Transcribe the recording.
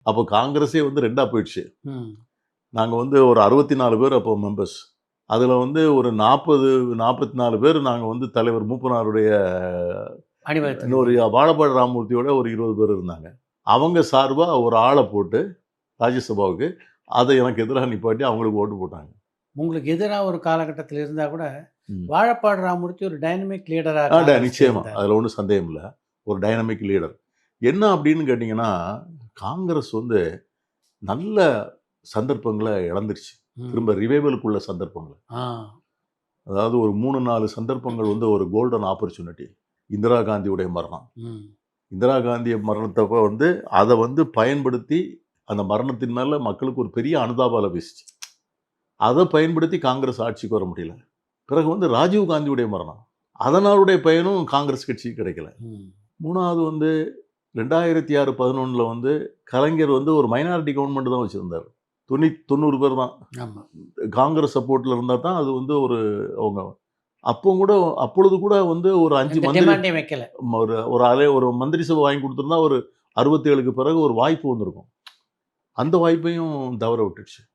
அப்போ காங்கிரஸே வந்து 2ஆ போயிடுச்சு. ம். நாங்க வந்து ஒரு 64 பேர் அப்போ மெம்பர்ஸ். அதுல வந்து ஒரு 40, 44 பேர் நாங்க வந்து தலைவர் மூப்பனாருடைய அணிவகுத்துல இன்னொரு இருந்தீங்க. வாழப்பாடி ராமமூர்த்தியோட ஒரு 20 பேர் இருந்தாங்க. அவங்க சார்பா ஒரு ஆள போட்டு ராஜ்யசபாவுக்கு, அத எனக்கு எதிரா நிப்பாட்டி அவங்களுக்கு ஓட்டு போட்டாங்க. உங்களுக்கு எதிரா ஒரு காலகட்டத்தில இருந்தா கூட, ம். வாழப்பாடி ராமமூர்த்தி ஒரு டைனமிக் லீடரா காங்கிரஸ்ல நிச்சயமா. இருந்தாரு. அதுல ஒண்ணும் சந்தேகம் இல்ல. ஒரு டைனமிக் லீடர். என்ன அப்படின்னு கேட்டீங்கன்னா, காங்கிரஸ் வந்து நல்ல சந்தர்ப்பங்கள இழந்துருச்சு. ம். திரும்ப ரிவைவலுக்குள்ள சந்தர்ப்பங்கள. ஆ. அதாவது ஒரு 3, 4 சந்தர்ப்பங்கள் வந்து ஒரு கோல்டன் ஆப்பர்ச்சுனிட்டி. இந்திரா காந்தியுடைய மரணம். ம். இந்திரா காந்திய மரணத்தப்ப வந்து அத வந்து பயன்படுத்தி, அந்த மரணத்தின் மேல மக்களுக்கு ஒரு பெரிய அனுதாபம் வீசுச்சு. அத பயன்படுத்தி காங்கிரஸ் ஆட்சிக்கு வர முடியல. பிறகு வந்து ராஜீவ் காந்தியுடைய மரணம். அதனாலுடைய பயனும் காங்கிரஸ் கட்சிக்கு கிடைக்கல. ம். 3வது வந்து 2006, 11ல வந்து கலைஞர் வந்து ஒரு மைனாரிட்டி கவர்ன்மெண்ட் தான் வச்சிருந்தாரு. 90 பேர் தான். ஆமா. காங்கிரஸ் சப்போர்ட்ல இருந்தா தான் அது வந்து ஒரு அவங்க அப்போ கூட அப்பொழுது கூட வந்து ஒரு 5 எந்த மந்திரி டிமாண்டையும் வைக்கல. ஒரு மந்திரி சபை வாங்கி குடுத்திருந்தா ஒரு 67க்கு பிறகு ஒரு வாய்ப்பு வந்திருக்கும். அந்த வாய்ப்பையும் தவற விட்டுடுச்சு.